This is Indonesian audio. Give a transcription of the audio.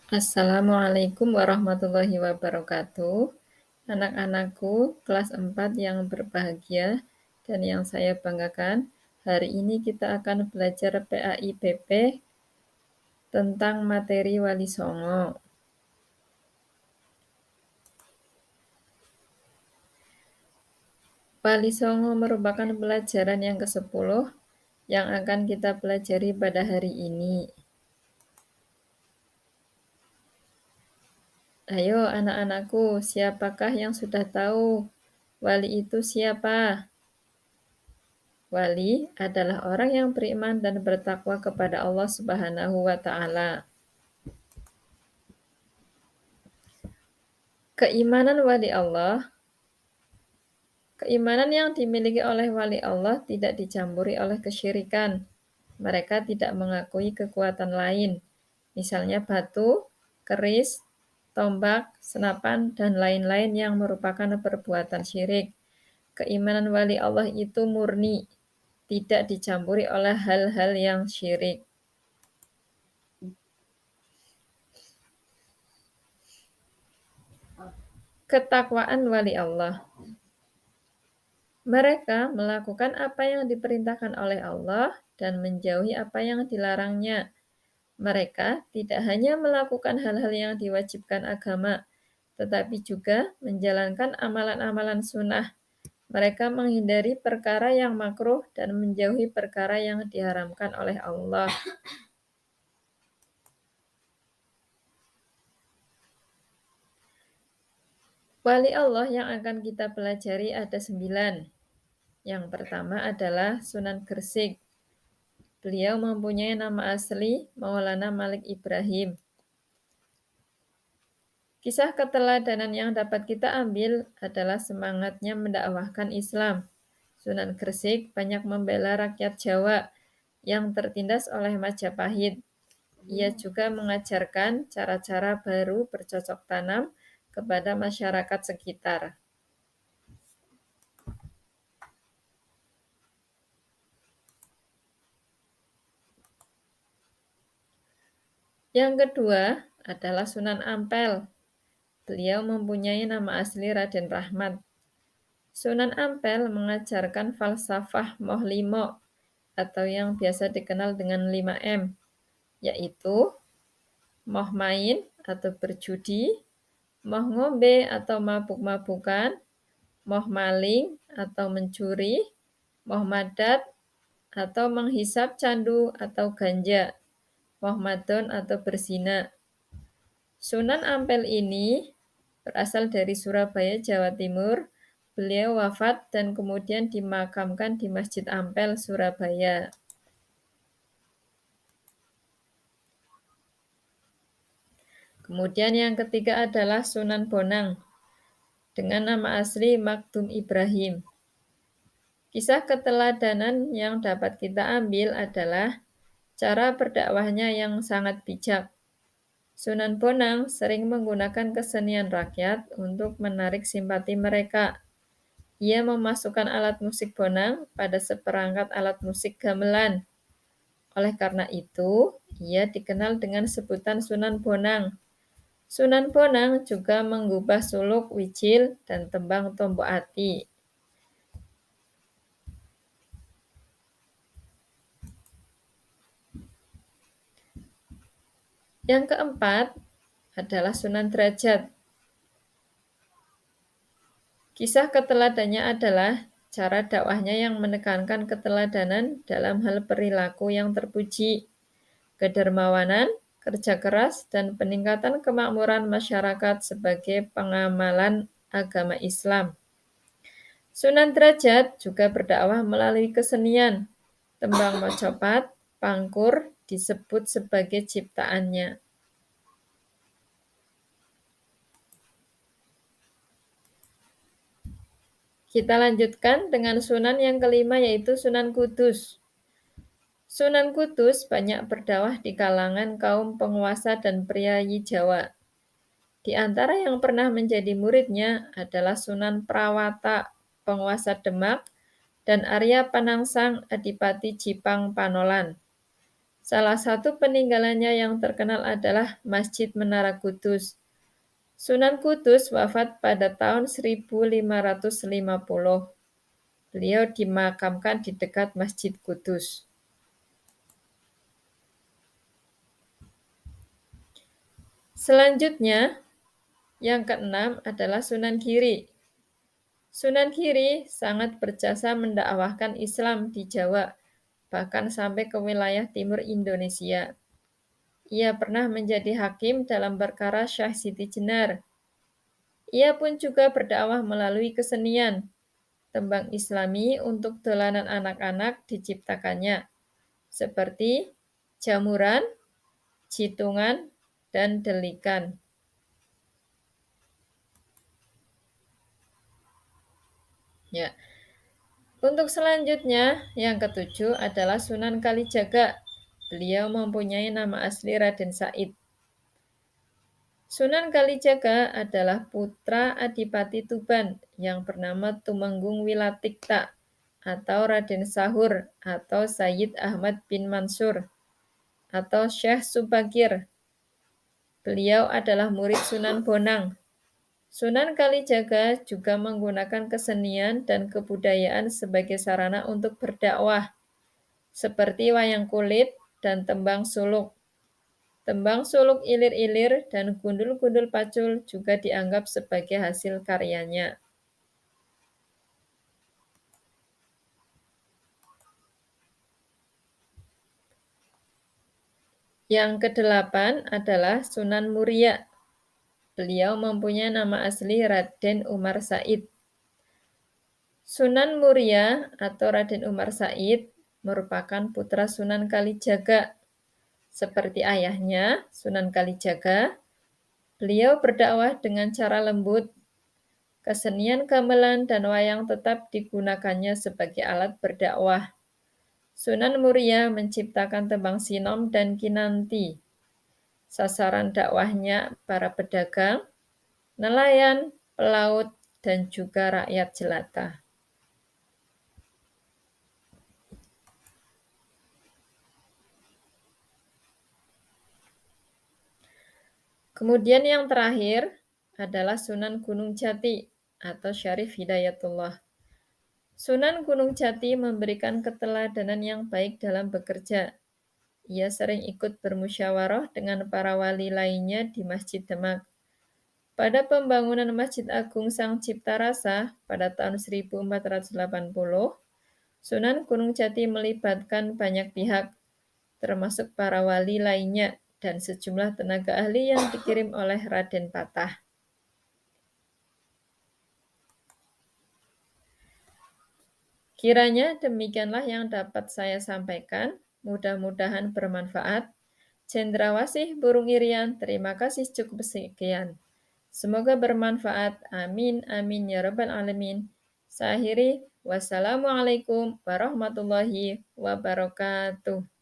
Assalamualaikum warahmatullahi wabarakatuh. Anak-anakku kelas 4 yang berbahagia dan yang saya banggakan, hari ini kita akan belajar PAIBP tentang materi Wali Songo. Wali Songo merupakan pelajaran yang ke-10 yang akan kita pelajari pada hari ini. Ayo anak-anakku, siapakah yang sudah tahu wali itu siapa? Wali adalah orang yang beriman dan bertakwa kepada Allah Subhanahu wa Ta'ala. Keimanan wali Allah, keimanan yang dimiliki oleh wali Allah tidak dicampuri oleh kesyirikan. Mereka tidak mengakui kekuatan lain, misalnya batu, keris, tombak, senapan, dan lain-lain yang merupakan perbuatan syirik. Keimanan wali Allah itu murni, tidak dicampuri oleh hal-hal yang syirik. Ketakwaan wali Allah. Mereka melakukan apa yang diperintahkan oleh Allah dan menjauhi apa yang dilarangnya. Mereka tidak hanya melakukan hal-hal yang diwajibkan agama, tetapi juga menjalankan amalan-amalan sunnah. Mereka menghindari perkara yang makruh dan menjauhi perkara yang diharamkan oleh Allah. Wali Allah yang akan kita pelajari ada 9. Yang pertama adalah Sunan Gresik. Beliau mempunyai nama asli Maulana Malik Ibrahim. Kisah keteladanan yang dapat kita ambil adalah semangatnya mendakwahkan Islam. Sunan Gresik banyak membela rakyat Jawa yang tertindas oleh Majapahit. Ia juga mengajarkan cara-cara baru bercocok tanam kepada masyarakat sekitar. Yang kedua adalah Sunan Ampel. Beliau mempunyai nama asli Raden Rahmat. Sunan Ampel mengajarkan falsafah Moh Limo atau yang biasa dikenal dengan 5M, yaitu moh main atau berjudi, moh ngombe atau mabuk-mabukan, moh maling atau mencuri, moh madat atau menghisap candu atau ganja, moh madon atau berzina. Sunan Ampel ini berasal dari Surabaya, Jawa Timur. Beliau wafat dan kemudian dimakamkan di Masjid Ampel, Surabaya. Kemudian yang ketiga adalah Sunan Bonang dengan nama asli Makdum Ibrahim. Kisah keteladanan yang dapat kita ambil adalah cara berdakwahnya yang sangat bijak. Sunan Bonang sering menggunakan kesenian rakyat untuk menarik simpati mereka. Ia memasukkan alat musik bonang pada seperangkat alat musik gamelan. Oleh karena itu, ia dikenal dengan sebutan Sunan Bonang. Sunan Bonang juga menggubah suluk, wijil, dan tembang Tombo Ati. Yang keempat adalah Sunan Derajat. Kisah keteladannya adalah cara dakwahnya yang menekankan keteladanan dalam hal perilaku yang terpuji, kedermawanan, kerja keras, dan peningkatan kemakmuran masyarakat sebagai pengamalan agama Islam. Sunan Derajat juga berdakwah melalui kesenian. Tembang mocopat, pangkur disebut sebagai ciptaannya. Kita lanjutkan dengan sunan yang kelima yaitu Sunan Kudus. Sunan Kudus banyak berdakwah di kalangan kaum penguasa dan priayi Jawa. Di antara yang pernah menjadi muridnya adalah Sunan Prawata, penguasa Demak, dan Arya Panangsang, Adipati Jipang Panolan. Salah satu peninggalannya yang terkenal adalah Masjid Menara Kudus. Sunan Kudus wafat pada tahun 1550. Beliau dimakamkan di dekat Masjid Kudus. Selanjutnya, yang keenam adalah Sunan Giri. Sunan Giri sangat berjasa mendakwahkan Islam di Jawa, bahkan sampai ke wilayah timur Indonesia. Ia pernah menjadi hakim dalam perkara Syah Siti Jenar. Ia pun juga berdakwah melalui kesenian. Tembang Islami untuk dolanan anak-anak diciptakannya, seperti jamuran, jitungan, dan delikan. Ya. Untuk selanjutnya, yang ketujuh adalah Sunan Kalijaga. Beliau mempunyai nama asli Raden Said. Sunan Kalijaga adalah putra Adipati Tuban yang bernama Tumenggung Wilatikta atau Raden Sahur atau Sayyid Ahmad bin Mansur atau Syekh Subagir. Beliau adalah murid Sunan Bonang. Sunan Kalijaga juga menggunakan kesenian dan kebudayaan sebagai sarana untuk berdakwah, seperti wayang kulit dan tembang suluk. Tembang suluk ilir-ilir dan gundul-gundul pacul juga dianggap sebagai hasil karyanya. Yang kedelapan adalah Sunan Muria. Beliau mempunyai nama asli Raden Umar Said. Sunan Muria atau Raden Umar Said merupakan putra Sunan Kalijaga. Seperti ayahnya, Sunan Kalijaga, beliau berdakwah dengan cara lembut. Kesenian gamelan dan wayang tetap digunakannya sebagai alat berdakwah. Sunan Muria menciptakan tembang sinom dan kinanti. Sasaran dakwahnya para pedagang, nelayan, pelaut, dan juga rakyat jelata. Kemudian yang terakhir adalah Sunan Gunung Jati atau Syarif Hidayatullah. Sunan Gunung Jati memberikan keteladanan yang baik dalam bekerja. Ia sering ikut bermusyawarah dengan para wali lainnya di Masjid Demak. Pada pembangunan Masjid Agung Sang Cipta Rasa pada tahun 1480, Sunan Gunung Jati melibatkan banyak pihak, termasuk para wali lainnya dan sejumlah tenaga ahli yang dikirim oleh Raden Patah. Kiranya demikianlah yang dapat saya sampaikan. Mudah-mudahan bermanfaat. Cendrawasih burung irian, terima kasih cukup sekian. Semoga bermanfaat. Amin, amin, ya rabbal alamin. Saya akhiri. Wassalamualaikum warahmatullahi wabarakatuh.